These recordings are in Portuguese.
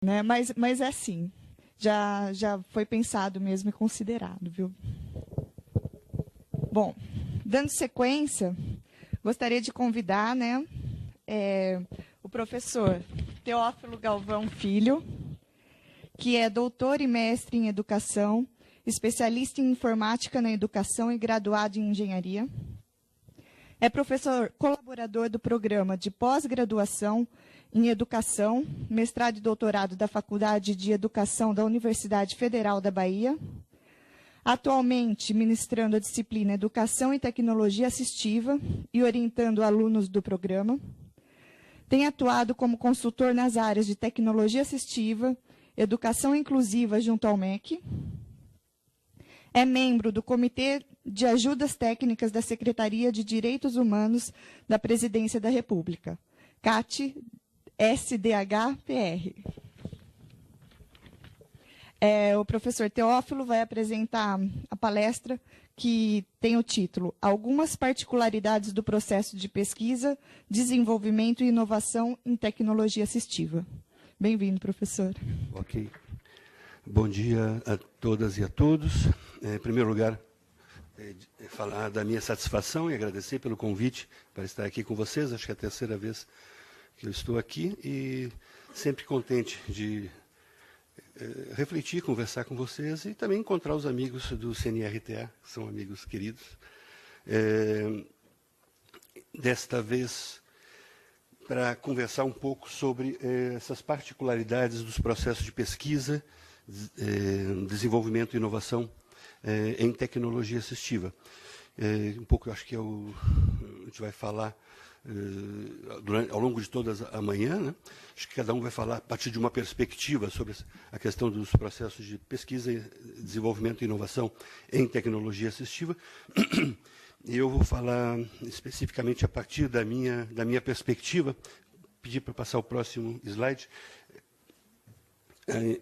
né? Mas é assim, já foi pensado mesmo e considerado, viu? Bom, dando sequência, gostaria de convidar, né, o professor Teófilo Galvão Filho, que é doutor e mestre em educação, especialista em informática na educação e graduado em engenharia. É professor colaborador do programa de pós-graduação em educação, mestrado e doutorado da Faculdade de Educação da Universidade Federal da Bahia. Atualmente ministrando a disciplina Educação e Tecnologia Assistiva e orientando alunos do programa. Tem atuado como consultor nas áreas de tecnologia assistiva, educação inclusiva junto ao MEC. É membro do Comitê de Ajudas Técnicas da Secretaria de Direitos Humanos da Presidência da República, CAT SDH-PR. O professor Teófilo vai apresentar a palestra que tem o título Algumas particularidades do processo de pesquisa, desenvolvimento e inovação em tecnologia assistiva. Bem-vindo, professor. Ok. Bom dia a todas e a todos. Em primeiro lugar, falar da minha satisfação e agradecer pelo convite para estar aqui com vocês. Acho que é a terceira vez que eu estou aqui e sempre contente de refletir, conversar com vocês e também encontrar os amigos do CNRTA, que são amigos queridos. Desta vez, para conversar um pouco sobre essas particularidades dos processos de pesquisa, desenvolvimento e inovação em tecnologia assistiva. Um pouco, eu acho que a gente vai falar ao longo de toda a manhã, né? Acho que cada um vai falar a partir de uma perspectiva sobre a questão dos processos de pesquisa, desenvolvimento e inovação em tecnologia assistiva. E eu vou falar especificamente a partir da minha perspectiva. Pedir para passar o próximo slide.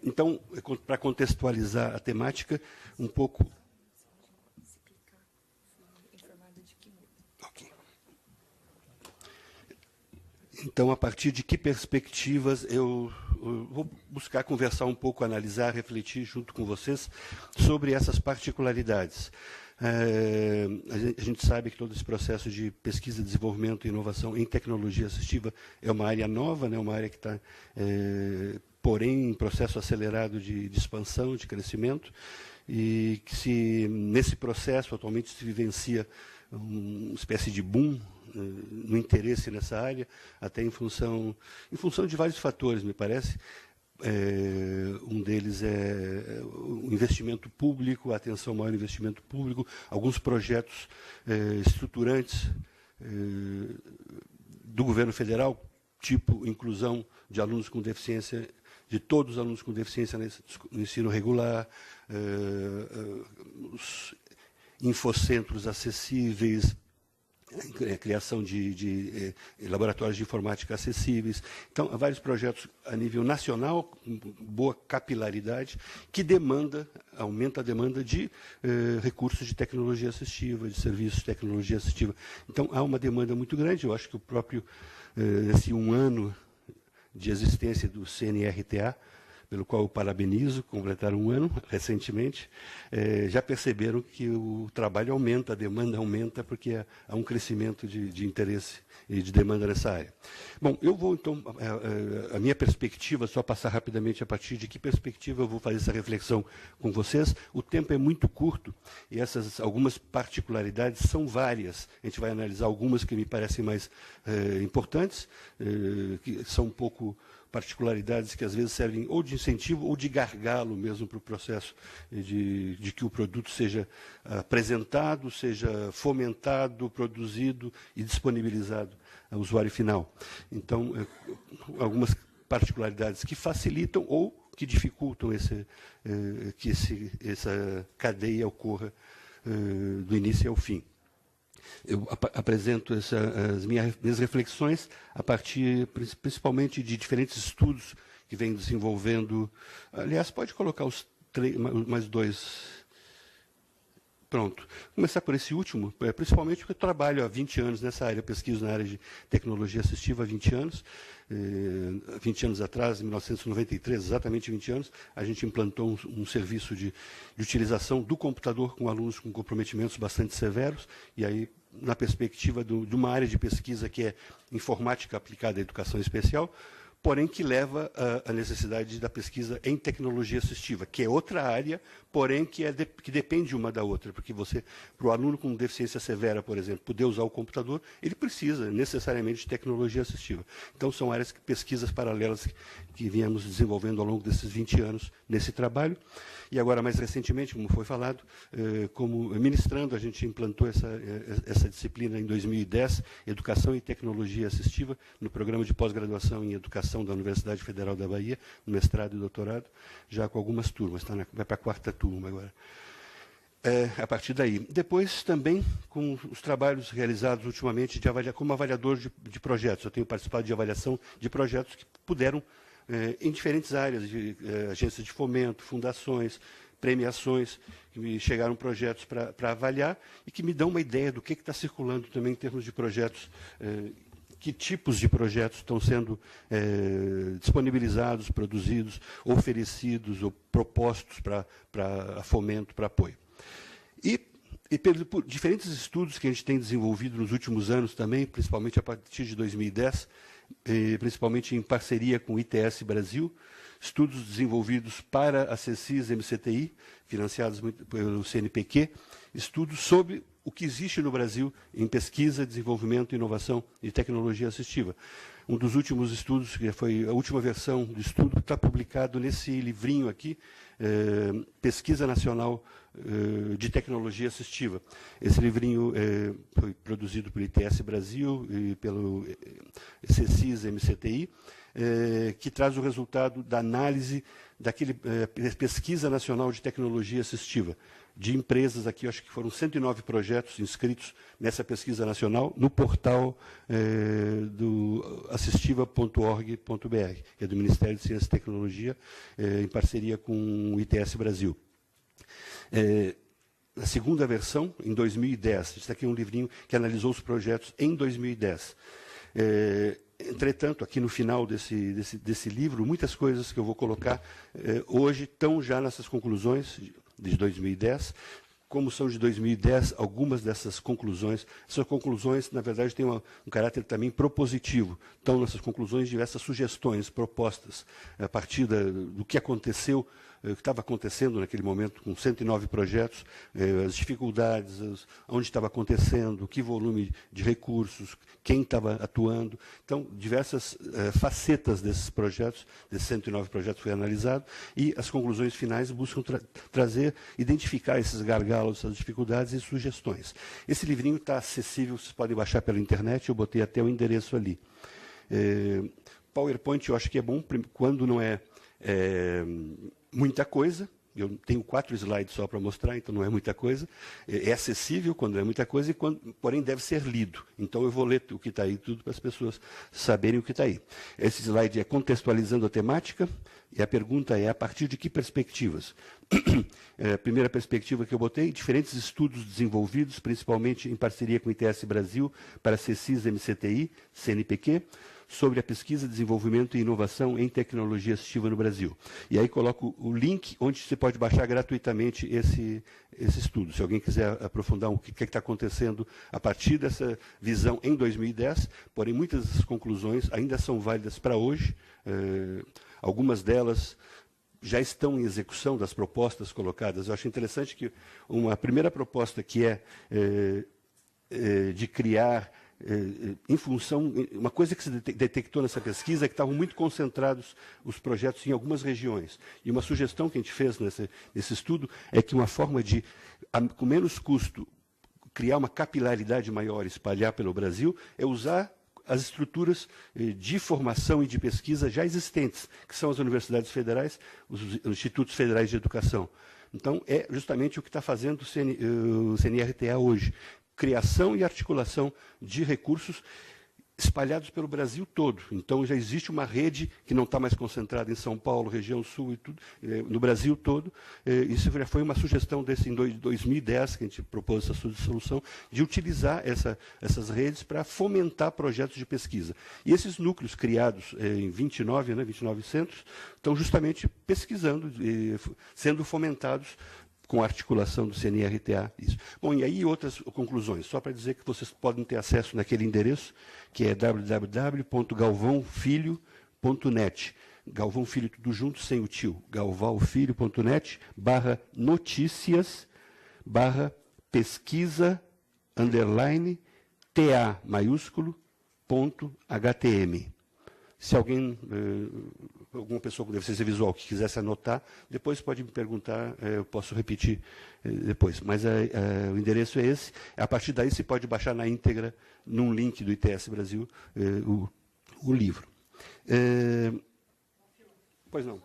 Então, para contextualizar a temática, um pouco. Ok. Então, a partir de que perspectivas eu vou buscar conversar um pouco, analisar, refletir junto com vocês sobre essas particularidades. A gente sabe que todo esse processo de pesquisa, desenvolvimento e inovação em tecnologia assistiva é uma área nova, né, uma área que está, porém, em processo acelerado de expansão, de crescimento, e que nesse processo atualmente se vivencia uma espécie de boom no interesse nessa área, até em função de vários fatores, me parece. Um deles é o investimento público, a atenção maior ao investimento público, alguns projetos estruturantes do governo federal, tipo inclusão de alunos com deficiência, de todos os alunos com deficiência no ensino regular, os infocentros acessíveis, a criação de laboratórios de informática acessíveis. Então, há vários projetos a nível nacional, com boa capilaridade, que aumenta a demanda de recursos de tecnologia assistiva, de serviços de tecnologia assistiva. Então, há uma demanda muito grande. Eu acho que o próprio, esse 1 ano de existência do CNRTA, pelo qual eu parabenizo, completaram 1 ano recentemente, já perceberam que o trabalho aumenta, a demanda aumenta, porque há um crescimento de interesse e de demanda nessa área. Bom, eu vou, então, a minha perspectiva, só passar rapidamente a partir de que perspectiva eu vou fazer essa reflexão com vocês. O tempo é muito curto e algumas particularidades são várias. A gente vai analisar algumas que me parecem mais importantes, que são um pouco particularidades que às vezes servem ou de incentivo ou de gargalo mesmo para o processo de que o produto seja apresentado, seja fomentado, produzido e disponibilizado ao usuário final. Então, algumas particularidades que facilitam ou que dificultam que essa cadeia ocorra do início ao fim. Eu apresento as minhas reflexões a partir, principalmente, de diferentes estudos que vêm desenvolvendo. Aliás, pode colocar mais 2. Pronto. Vou começar por esse último, principalmente porque eu trabalho há 20 anos nessa área, pesquiso na área de tecnologia assistiva há 20 anos. 20 anos atrás, em 1993, exatamente 20 anos, a gente implantou um serviço de utilização do computador com alunos com comprometimentos bastante severos, e aí, na perspectiva de uma área de pesquisa que é informática aplicada à educação especial, porém que leva à necessidade da pesquisa em tecnologia assistiva, que é outra área, porém que depende uma da outra, porque para o aluno com deficiência severa, por exemplo, poder usar o computador, ele precisa necessariamente de tecnologia assistiva. Então, são áreas, pesquisas paralelas que viemos desenvolvendo ao longo desses 20 anos nesse trabalho. E agora, mais recentemente, como foi falado, como ministrando, a gente implantou essa disciplina em 2010, Educação e Tecnologia Assistiva, no programa de pós-graduação em Educação da Universidade Federal da Bahia, no mestrado e doutorado, já com algumas turmas, vai para a 4ª turma agora. A partir daí. Depois, também, com os trabalhos realizados ultimamente como avaliador de projetos. Eu tenho participado de avaliação de projetos que puderam, em diferentes áreas, de agências de fomento, fundações, premiações, que me chegaram projetos para avaliar e que me dão uma ideia do que está circulando também em termos de projetos, que tipos de projetos estão sendo disponibilizados, produzidos, oferecidos ou propostos para fomento, para apoio. E por diferentes estudos que a gente tem desenvolvido nos últimos anos também, principalmente a partir de 2010, principalmente em parceria com o ITS Brasil, estudos desenvolvidos para a CECIS MCTI, financiados pelo CNPq, estudos sobre o que existe no Brasil em pesquisa, desenvolvimento, inovação e tecnologia assistiva. Um dos últimos estudos, que foi a última versão do estudo, está publicado nesse livrinho aqui, Pesquisa Nacional de Tecnologia Assistiva. Esse livrinho foi produzido pelo ITS Brasil e pelo CECIS MCTI, que traz o resultado da análise daquele Pesquisa Nacional de Tecnologia Assistiva, de empresas aqui, acho que foram 109 projetos inscritos nessa pesquisa nacional, no portal do assistiva.org.br, que é do Ministério de Ciência e Tecnologia, em parceria com o ITS Brasil. A segunda versão, em 2010, esse aqui é um livrinho que analisou os projetos em 2010. Entretanto, aqui no final desse livro, muitas coisas que eu vou colocar hoje estão já nessas conclusões de 2010. Como são de 2010, algumas dessas conclusões, na verdade, têm um caráter também propositivo. Então, nessas conclusões, diversas sugestões, propostas, a partir do que aconteceu, o que estava acontecendo naquele momento, com 109 projetos, as dificuldades, onde estava acontecendo, que volume de recursos, quem estava atuando. Então, diversas facetas desses projetos, desses 109 projetos foi analisado, e as conclusões finais buscam identificar esses gargalos, essas dificuldades e sugestões. Esse livrinho está acessível, vocês podem baixar pela internet, eu botei até o endereço ali. PowerPoint eu acho que é bom quando não é muita coisa. Eu tenho 4 slides só para mostrar, então não é muita coisa. É acessível quando é muita coisa, porém deve ser lido. Então eu vou ler o que está aí, tudo para as pessoas saberem o que está aí. Esse slide é contextualizando a temática, e a pergunta é, a partir de que perspectivas? A primeira perspectiva que eu botei, diferentes estudos desenvolvidos, principalmente em parceria com o ITS Brasil, para a CECIS MCTI, CNPq, sobre a pesquisa, desenvolvimento e inovação em tecnologia assistiva no Brasil. E aí coloco o link onde você pode baixar gratuitamente esse estudo. Se alguém quiser aprofundar o que está acontecendo a partir dessa visão em 2010, porém muitas das conclusões ainda são válidas para hoje. Algumas delas já estão em execução das propostas colocadas. Eu acho interessante que uma primeira proposta que de criar em função, uma coisa que se detectou nessa pesquisa é que estavam muito concentrados os projetos em algumas regiões. E uma sugestão que a gente fez nesse estudo é que uma forma de, com menos custo, criar uma capilaridade maior, espalhar pelo Brasil, é usar as estruturas de formação e de pesquisa já existentes, que são as universidades federais, os institutos federais de educação. Então, é justamente o que está fazendo o CNRTA hoje. Criação e articulação de recursos espalhados pelo Brasil todo. Então, já existe uma rede que não está mais concentrada em São Paulo, região sul e tudo, no Brasil todo. Isso já foi uma sugestão em 2010, que a gente propôs essa solução, de utilizar essas redes para fomentar projetos de pesquisa. E esses núcleos criados em 29 centros, estão justamente pesquisando, sendo fomentados com a articulação do CNRTA. Isso. Bom, e aí outras conclusões, só para dizer que vocês podem ter acesso naquele endereço, que é www.galvaofilho.net. Galvão Filho, tudo junto, sem o tio. galvaofilho.net/notícias/pesquisa_TA maiúsculo .htm. Se alguém, alguma pessoa com deficiência visual que quisesse anotar, depois pode me perguntar, eu posso repetir depois. Mas o endereço é esse. A partir daí, se pode baixar na íntegra, num link do ITS Brasil, o livro. Pois não. Nós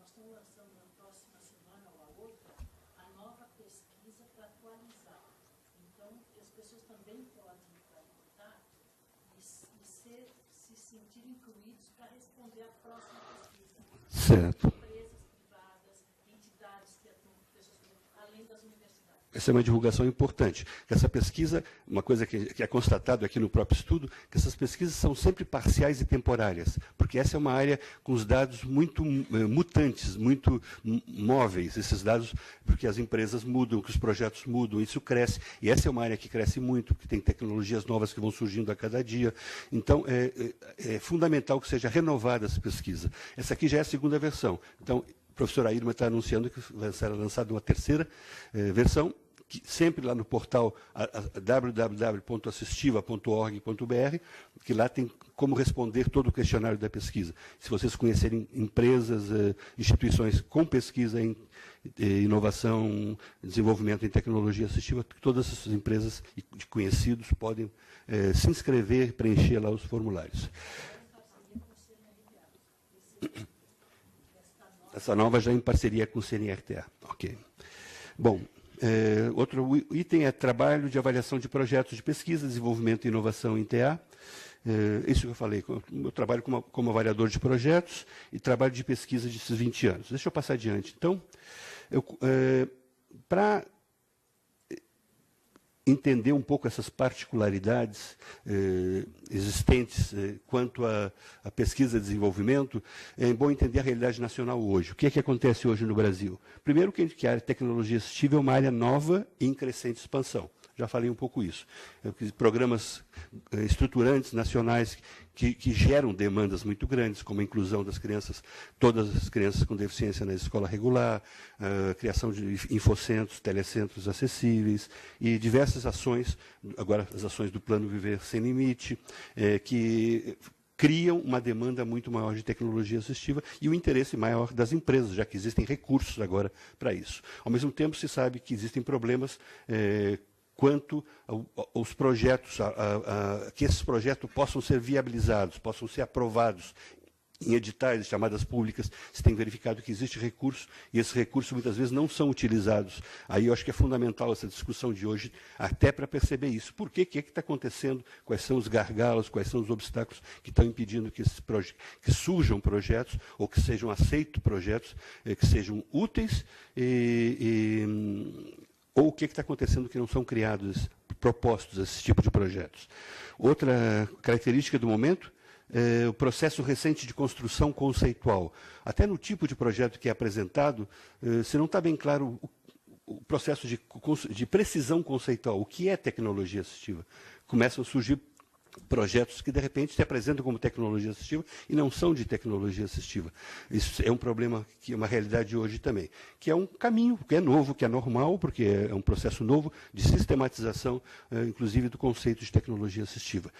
estamos lançando na próxima semana ou a outra a nova pesquisa para atualizar. Então, as pessoas também podem perguntar e se sentir incluídos para responder à próxima pesquisa. Certo. Empresas privadas, entidades que atuam com pessoas, além das universidades. Essa é uma divulgação importante. Essa pesquisa, uma coisa que é constatado aqui no próprio estudo, que essas pesquisas são sempre parciais e temporárias, porque essa é uma área com os dados muito mutantes, muito móveis, esses dados, porque as empresas mudam, que os projetos mudam, isso cresce, e essa é uma área que cresce muito, que tem tecnologias novas que vão surgindo a cada dia. Então, é fundamental que seja renovada essa pesquisa. Essa aqui já é a segunda versão. Então, o professor Ayrton está anunciando que vai ser lançada uma terceira versão, que sempre lá no portal www.assistiva.org.br, que lá tem como responder todo o questionário da pesquisa. Se vocês conhecerem empresas, instituições com pesquisa em inovação, desenvolvimento em tecnologia assistiva, todas essas empresas de conhecidos podem se inscrever, preencher lá os formulários. Essa nova já em parceria com o CNRTA. Ok. Bom, outro item é trabalho de avaliação de projetos de pesquisa, desenvolvimento e inovação em TA. Isso que eu falei, eu trabalho como avaliador de projetos e trabalho de pesquisa desses 20 anos. Deixa eu passar adiante. Então, para entender um pouco essas particularidades existentes quanto à pesquisa e desenvolvimento, é bom entender a realidade nacional hoje. O que é que acontece hoje no Brasil? Primeiro, que a área de tecnologia assistiva é uma área nova e em crescente expansão. Já falei um pouco isso. Programas estruturantes nacionais que geram demandas muito grandes, como a inclusão das crianças, todas as crianças com deficiência na escola regular, a criação de infocentros, telecentros acessíveis e diversas ações, agora as ações do Plano Viver Sem Limite, que criam uma demanda muito maior de tecnologia assistiva e o interesse maior das empresas, já que existem recursos agora para isso. Ao mesmo tempo, se sabe que existem problemas quanto aos projetos, que esses projetos possam ser viabilizados, possam ser aprovados em editais, chamadas públicas, se tem verificado que existe recurso, e esses recursos muitas vezes não são utilizados. Aí eu acho que é fundamental essa discussão de hoje, até para perceber isso. Por quê? O que está acontecendo? Quais são os gargalos, quais são os obstáculos que estão impedindo que surjam projetos, ou que sejam aceitos projetos, que sejam úteis, ou o que está acontecendo que não são criados, propostos esse tipo de projetos. Outra característica do momento é o processo recente de construção conceitual. Até no tipo de projeto que é apresentado, se não está bem claro o processo de precisão conceitual, o que é tecnologia assistiva. Começam a surgir projetos que, de repente, se apresentam como tecnologia assistiva e não são de tecnologia assistiva. Isso é um problema, que é uma realidade hoje também, que é um caminho, que é novo, que é normal, porque é um processo novo de sistematização, inclusive, do conceito de tecnologia assistiva.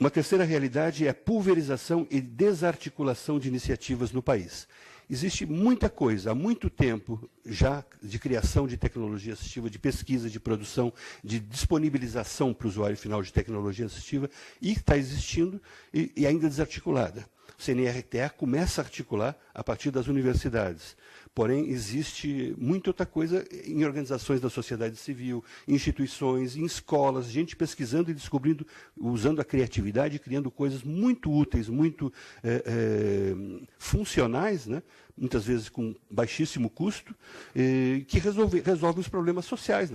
Uma terceira realidade é a pulverização e desarticulação de iniciativas no país. Existe muita coisa, há muito tempo já, de criação de tecnologia assistiva, de pesquisa, de produção, de disponibilização para o usuário final de tecnologia assistiva, e está existindo e ainda desarticulada. O CNRTA começa a articular a partir das universidades. Porém, existe muita outra coisa em organizações da sociedade civil, em instituições, em escolas, gente pesquisando e descobrindo, usando a criatividade, criando coisas muito úteis, muito funcionais, né? Muitas vezes com baixíssimo custo, que resolve os problemas sociais,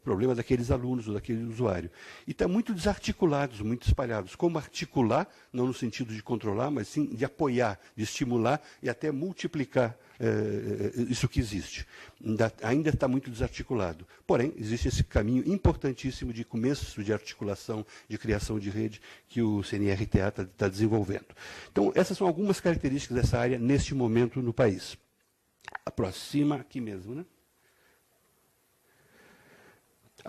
problemas daqueles alunos ou daquele usuário. E está muito desarticulados, muito espalhados. Como articular, não no sentido de controlar, mas sim de apoiar, de estimular e até multiplicar isso que existe. Ainda está muito desarticulado. Porém, existe esse caminho importantíssimo de começo de articulação, de criação de rede, que o CNRTA está desenvolvendo. Então, essas são algumas características dessa área neste momento no país. Aproxima aqui mesmo, né?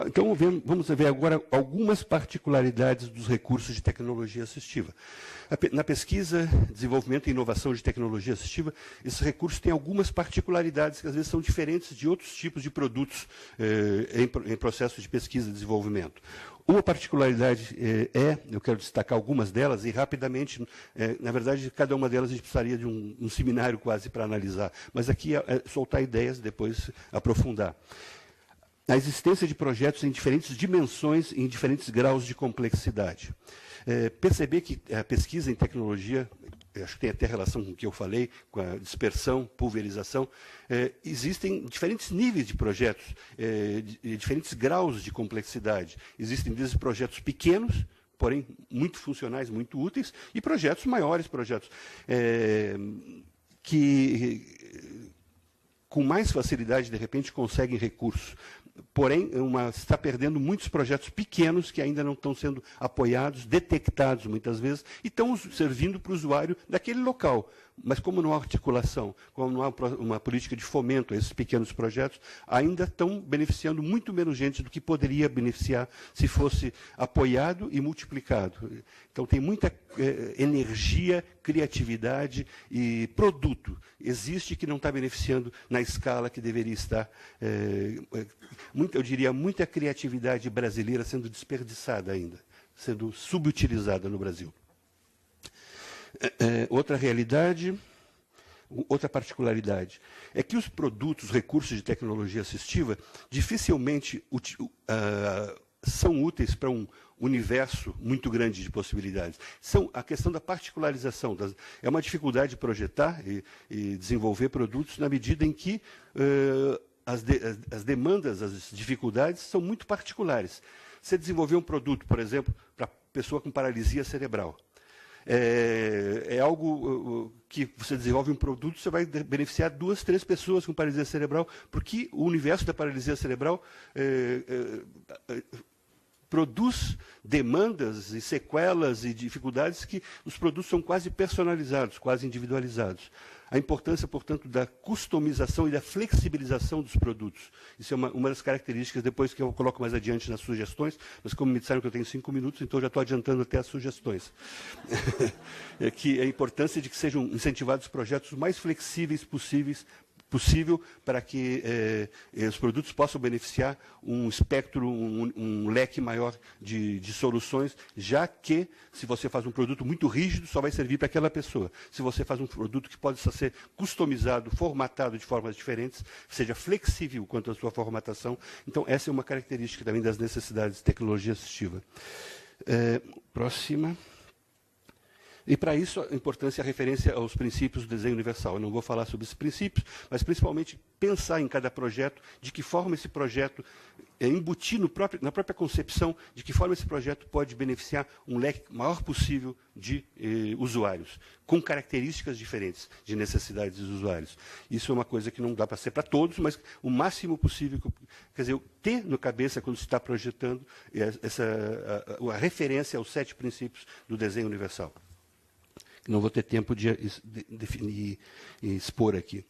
Então, vamos ver agora algumas particularidades dos recursos de tecnologia assistiva. Na pesquisa, desenvolvimento e inovação de tecnologia assistiva, esses recursos têm algumas particularidades que, às vezes, são diferentes de outros tipos de produtos em processo de pesquisa e desenvolvimento. Uma particularidade eu quero destacar algumas delas, e rapidamente, na verdade, cada uma delas a gente precisaria de um seminário quase para analisar, mas aqui é soltar ideias e depois aprofundar. A existência de projetos em diferentes dimensões e em diferentes graus de complexidade. Perceber que a pesquisa em tecnologia, acho que tem até relação com o que eu falei, com a dispersão, pulverização, existem diferentes níveis de projetos, diferentes graus de complexidade. Existem desde projetos pequenos, porém muito funcionais, muito úteis, e projetos maiores, projetos que com mais facilidade, de repente, conseguem recursos. Porém, está perdendo muitos projetos pequenos que ainda não estão sendo apoiados, detectados muitas vezes, e estão servindo para o usuário daquele local. Mas como não há articulação, como não há uma política de fomento a esses pequenos projetos, ainda estão beneficiando muito menos gente do que poderia beneficiar se fosse apoiado e multiplicado. Então, tem muita energia, criatividade e produto. Existe que não está beneficiando na escala que deveria estar. Eu diria, muita criatividade brasileira sendo desperdiçada ainda, sendo subutilizada no Brasil. Outra realidade, outra particularidade, é que os produtos, recursos de tecnologia assistiva, dificilmente são úteis para um universo muito grande de possibilidades. A questão da particularização. É uma dificuldade de projetar e desenvolver produtos na medida em que as demandas, as dificuldades são muito particulares. Você desenvolver um produto, por exemplo, para pessoa com paralisia cerebral. É algo que você desenvolve um produto, você vai beneficiar 2, 3 pessoas com paralisia cerebral, porque o universo da paralisia cerebral produz demandas e sequelas e dificuldades que os produtos são quase personalizados, quase individualizados. A importância, portanto, da customização e da flexibilização dos produtos. Isso é uma das características, depois que eu coloco mais adiante nas sugestões, mas como me disseram que eu tenho 5 minutos, então já estou adiantando até as sugestões. Que a importância de que sejam incentivados projetos mais flexíveis possível para que os produtos possam beneficiar um espectro, um leque maior de soluções, já que, se você faz um produto muito rígido, só vai servir para aquela pessoa. Se você faz um produto que pode ser customizado, formatado de formas diferentes, seja flexível quanto à sua formatação, então essa é uma característica também das necessidades de tecnologia assistiva. Próxima. E, para isso, a importância e a referência aos princípios do desenho universal. Eu não vou falar sobre esses princípios, mas, principalmente, pensar em cada projeto, de que forma esse projeto, embutir na própria concepção, de que forma esse projeto pode beneficiar um leque maior possível de usuários, com características diferentes de necessidades dos usuários. Isso é uma coisa que não dá para ser para todos, mas o máximo possível, quer dizer, ter na cabeça, quando se está projetando, a referência aos 7 princípios do desenho universal. Não vou ter tempo de definir e expor aqui.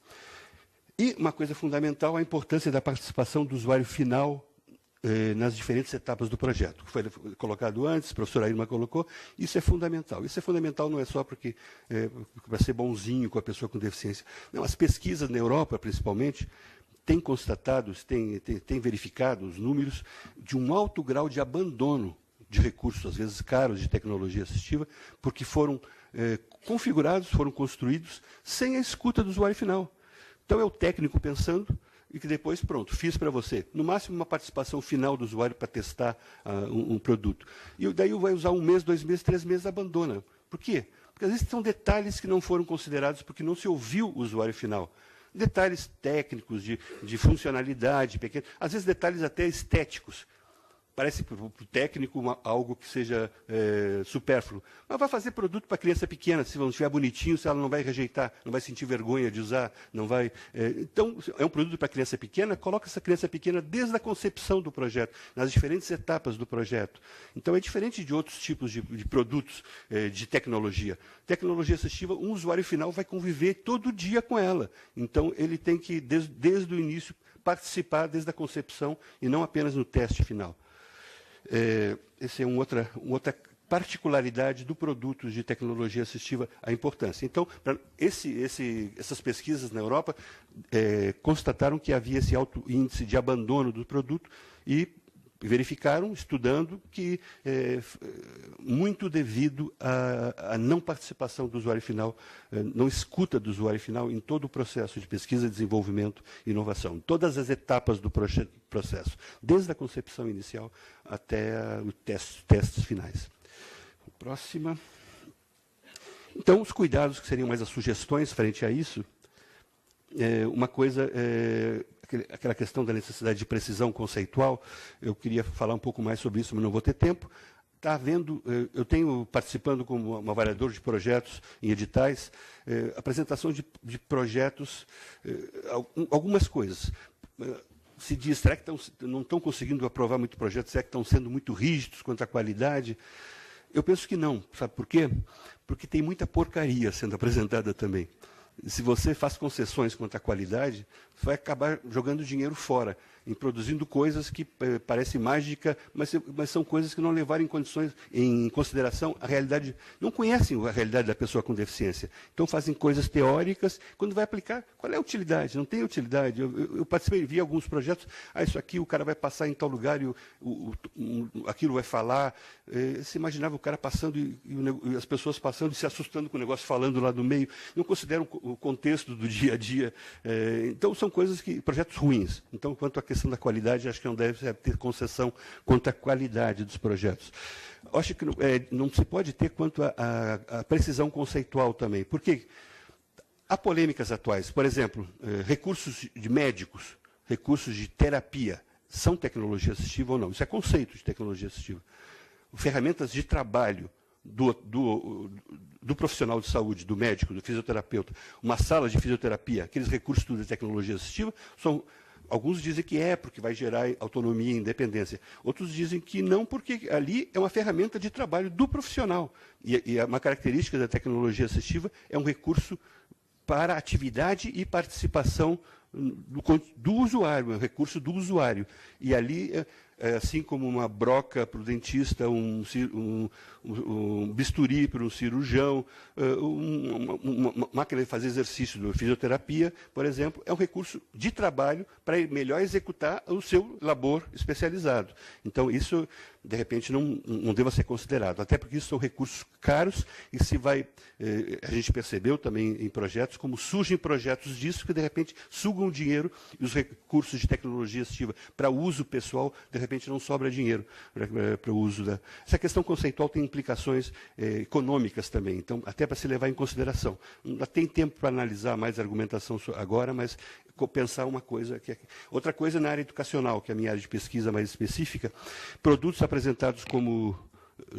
E uma coisa fundamental, a importância da participação do usuário final nas diferentes etapas do projeto. Foi colocado antes, a professora Irma colocou, isso é fundamental. Isso é fundamental não é só porque para ser bonzinho com a pessoa com deficiência. Não, as pesquisas na Europa, principalmente, têm constatado, têm verificado os números de um alto grau de abandono de recursos, às vezes caros, de tecnologia assistiva, porque foram configurados, foram construídos sem a escuta do usuário final. Então, é o técnico pensando e que depois, pronto, fiz para você. No máximo, uma participação final do usuário para testar um produto. E daí vai usar 1 mês, 2 meses, 3 meses, abandona. Por quê? Porque às vezes são detalhes que não foram considerados porque não se ouviu o usuário final. Detalhes técnicos, de funcionalidade, pequeno, às vezes detalhes até estéticos. Parece para o técnico algo que seja supérfluo. Mas vai fazer produto para criança pequena, se não estiver bonitinho, se ela não vai rejeitar, não vai sentir vergonha de usar, não vai. Então, é um produto para criança pequena, coloca essa criança pequena desde a concepção do projeto, nas diferentes etapas do projeto. Então, é diferente de outros tipos de produtos de tecnologia. Tecnologia assistiva, um usuário final vai conviver todo dia com ela. Então, ele tem que, desde o início, participar desde a concepção e não apenas no teste final. Essa é uma outra particularidade do produto de tecnologia assistiva, a importância. Então, essas pesquisas na Europa constataram que havia esse alto índice de abandono do produto e verificaram, estudando, que muito devido à não participação do usuário final, não escuta do usuário final em todo o processo de pesquisa, desenvolvimento e inovação, em todas as etapas do processo, desde a concepção inicial até os testes finais. Próxima. Então, os cuidados que seriam mais as sugestões frente a isso, uma coisa aquela questão da necessidade de precisão conceitual, eu queria falar um pouco mais sobre isso, mas não vou ter tempo. Está havendo, eu tenho participando como um avaliador de projetos em editais, apresentação de projetos, algumas coisas. Se diz, será que não estão conseguindo aprovar muito projeto, será que estão sendo muito rígidos quanto à qualidade? Eu penso que não. Sabe por quê? Porque tem muita porcaria sendo apresentada também. Se você faz concessões quanto à qualidade, vai acabar jogando dinheiro fora, em produzindo coisas que parecem mágica, mas são coisas que não levaram em consideração a realidade, não conhecem a realidade da pessoa com deficiência. Então fazem coisas teóricas, quando vai aplicar, qual é a utilidade? Não tem utilidade. Eu participei, vi alguns projetos, isso aqui o cara vai passar em tal lugar e aquilo vai falar. Você imaginava o cara passando e as pessoas passando e se assustando com o negócio falando lá do meio, não consideram o contexto do dia a dia. Então são projetos ruins. Então, quanto à questão da qualidade, acho que não deve ter concessão quanto à qualidade dos projetos. Acho que não se pode ter quanto à precisão conceitual também. Porque há polêmicas atuais. Por exemplo, recursos de médicos, recursos de terapia, são tecnologia assistiva ou não? Isso é conceito de tecnologia assistiva. Ferramentas de trabalho do profissional de saúde, do médico, do fisioterapeuta, uma sala de fisioterapia, aqueles recursos de tecnologia assistiva, alguns dizem que porque vai gerar autonomia e independência. Outros dizem que não, porque ali é uma ferramenta de trabalho do profissional. E uma característica da tecnologia assistiva é um recurso para atividade e participação do usuário, é um recurso do usuário. E ali, assim como uma broca para o dentista, um bisturi para um cirurgião, uma máquina de fazer exercício de fisioterapia, por exemplo, é um recurso de trabalho para melhor executar o seu labor especializado. Então, isso, de repente, não deva ser considerado, até porque isso são recursos caros e a gente percebeu também em projetos, como surgem projetos disso que, de repente, sugam o dinheiro e os recursos de tecnologia assistiva para uso pessoal, de repente, não sobra dinheiro para o uso Essa questão conceitual tem implicações econômicas também, então, até para se levar em consideração. Não tem tempo para analisar mais a argumentação agora, mas pensar uma coisa. Outra coisa na área educacional, que é a minha área de pesquisa mais específica, produtos apresentados como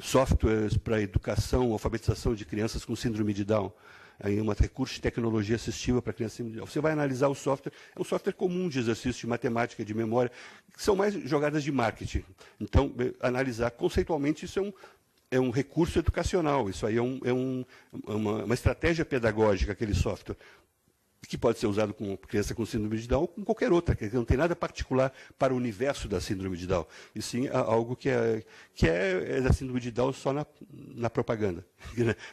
softwares para educação, alfabetização de crianças com síndrome de Down, aí um recurso de tecnologia assistiva para crianças com síndrome de Down. Você vai analisar o software, é um software comum de exercício de matemática, de memória, que são mais jogadas de marketing. Então, analisar conceitualmente, isso é um recurso educacional, isso aí é uma estratégia pedagógica, aquele software, que pode ser usado com criança com síndrome de Down ou com qualquer outra, que não tem nada particular para o universo da síndrome de Down, e sim algo que é da síndrome de Down só na propaganda.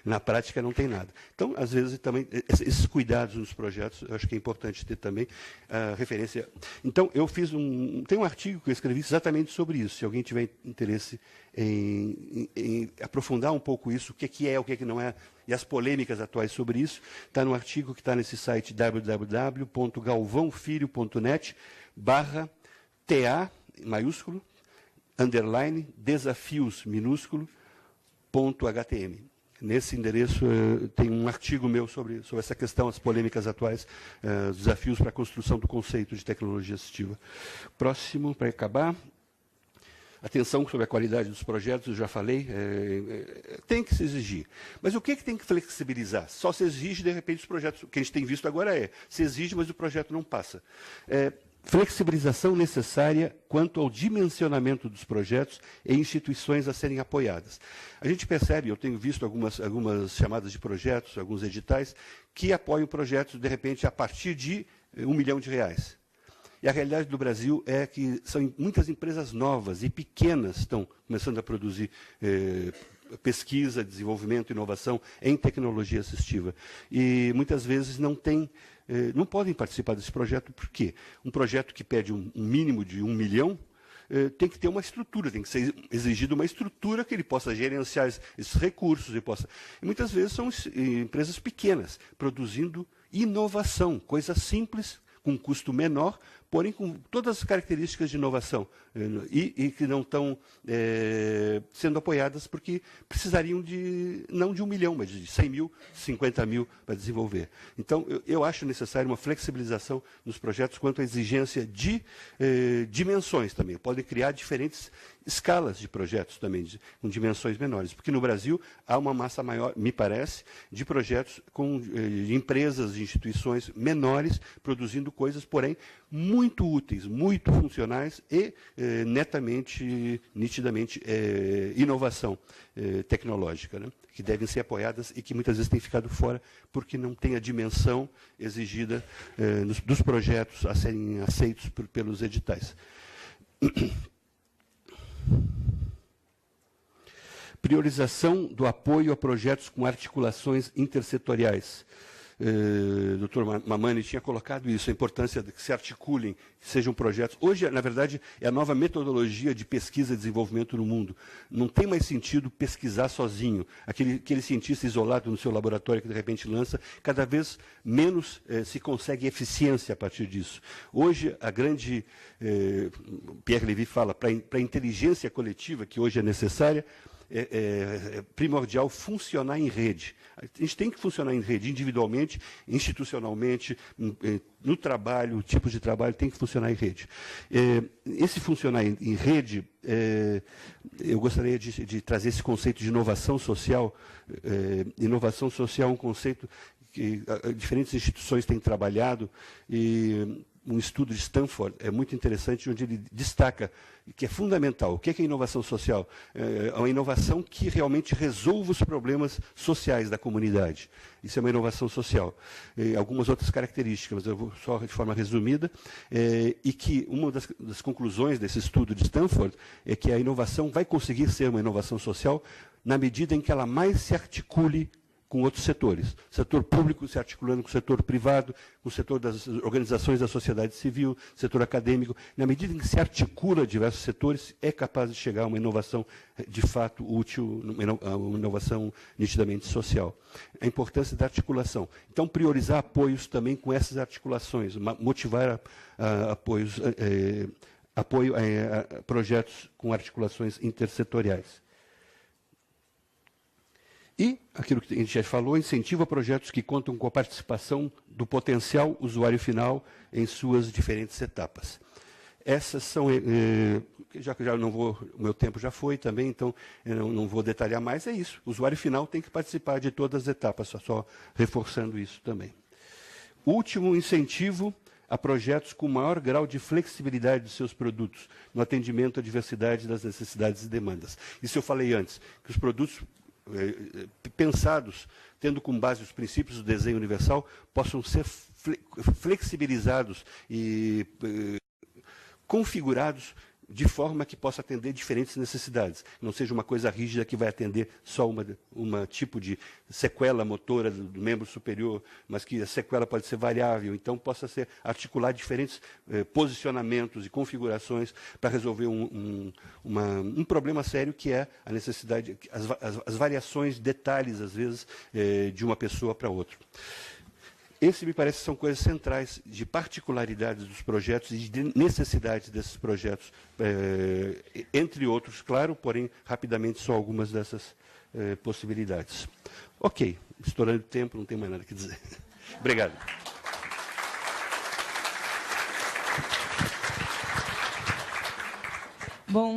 Na prática não tem nada. Então, às vezes, também, esses cuidados nos projetos, eu acho que é importante ter também referência. Então, tem um artigo que eu escrevi exatamente sobre isso, se alguém tiver interesse em aprofundar um pouco isso, o que é, o que não é e as polêmicas atuais sobre isso, está no artigo que está nesse site www.galvãofilho.net/TA, maiúsculo, underline, desafios, minúsculo, .htm. Nesse endereço tem um artigo meu sobre essa questão, as polêmicas atuais, os desafios para a construção do conceito de tecnologia assistiva. Próximo, para acabar. Atenção sobre a qualidade dos projetos, eu já falei, tem que se exigir. Mas o que tem que flexibilizar? Só se exige, de repente, os projetos. O que a gente tem visto agora se exige, mas o projeto não passa. Flexibilização necessária quanto ao dimensionamento dos projetos e instituições a serem apoiadas. A gente percebe, eu tenho visto algumas chamadas de projetos, alguns editais, que apoiam projetos, de repente, a partir de R$1 milhão. E a realidade do Brasil é que são muitas empresas novas e pequenas estão começando a produzir pesquisa, desenvolvimento, inovação em tecnologia assistiva. E muitas vezes não podem participar desse projeto, por quê? Um projeto que pede um mínimo de R$1 milhão, tem que ter uma estrutura, tem que ser exigida uma estrutura que ele possa gerenciar esses recursos. E muitas vezes são empresas pequenas, produzindo inovação, coisa simples, com custo menor, porém com todas as características de inovação, e que não estão sendo apoiadas porque precisariam não de R$1 milhão, mas de 100 mil, 50 mil para desenvolver. Então, eu acho necessário uma flexibilização nos projetos quanto à exigência de dimensões também. Podem criar diferentes escalas de projetos também, com dimensões menores, porque no Brasil há uma massa maior, me parece, de projetos de empresas, de instituições menores, produzindo coisas, porém, muito úteis, muito funcionais e nitidamente, inovação tecnológica, né, que devem ser apoiadas e que muitas vezes têm ficado fora porque não tem a dimensão exigida dos projetos a serem aceitos pelos editais. Priorização do apoio a projetos com articulações intersetoriais. O Dr. Mamani tinha colocado isso, a importância de que se articulem, que sejam projetos. Hoje, na verdade, é a nova metodologia de pesquisa e desenvolvimento no mundo. Não tem mais sentido pesquisar sozinho. Aquele cientista isolado no seu laboratório que, de repente, lança, cada vez menos se consegue eficiência a partir disso. Hoje, a grande... Pierre Levy fala, para a inteligência coletiva, que hoje é necessária, é primordial funcionar em rede. A gente tem que funcionar em rede, individualmente, institucionalmente, no trabalho, o tipo de trabalho tem que funcionar em rede. Esse funcionar em rede, eu gostaria de trazer esse conceito de inovação social. Inovação social é um conceito que diferentes instituições têm trabalhado, e um estudo de Stanford é muito interessante, onde ele destaca que é fundamental. O que é inovação social? É uma inovação que realmente resolva os problemas sociais da comunidade. Isso é uma inovação social. Algumas outras características, mas eu vou só de forma resumida, e que uma das conclusões desse estudo de Stanford é que a inovação vai conseguir ser uma inovação social na medida em que ela mais se articule com outros setores. O setor público se articulando com o setor privado, com o setor das organizações da sociedade civil, setor acadêmico. Na medida em que se articula diversos setores, é capaz de chegar a uma inovação de fato útil, uma inovação nitidamente social. A importância da articulação. Então, priorizar apoios também com essas articulações, motivar apoio a projetos com articulações intersetoriais. E, aquilo que a gente já falou, incentiva projetos que contam com a participação do potencial usuário final em suas diferentes etapas. Essas são, já que não vou, o meu tempo já foi também, então eu não vou detalhar mais, é isso. O usuário final tem que participar de todas as etapas, só reforçando isso também. Último, incentivo a projetos com maior grau de flexibilidade de seus produtos, no atendimento à diversidade das necessidades e demandas. Isso eu falei antes, que os produtos pensados, tendo como base os princípios do desenho universal, possam ser flexibilizados e configurados de forma que possa atender diferentes necessidades. Não seja uma coisa rígida que vai atender só uma tipo de sequela motora do membro superior, mas que a sequela pode ser variável, então possa ser articular diferentes posicionamentos e configurações para resolver um problema sério, que é a necessidade, as variações, detalhes, às vezes, de uma pessoa para outra. Esse, me parece, são coisas centrais de particularidades dos projetos e de necessidades desses projetos, entre outros, claro, porém, rapidamente, só algumas dessas possibilidades. Ok, estourando o tempo, não tem mais nada a dizer. Obrigado. Bom.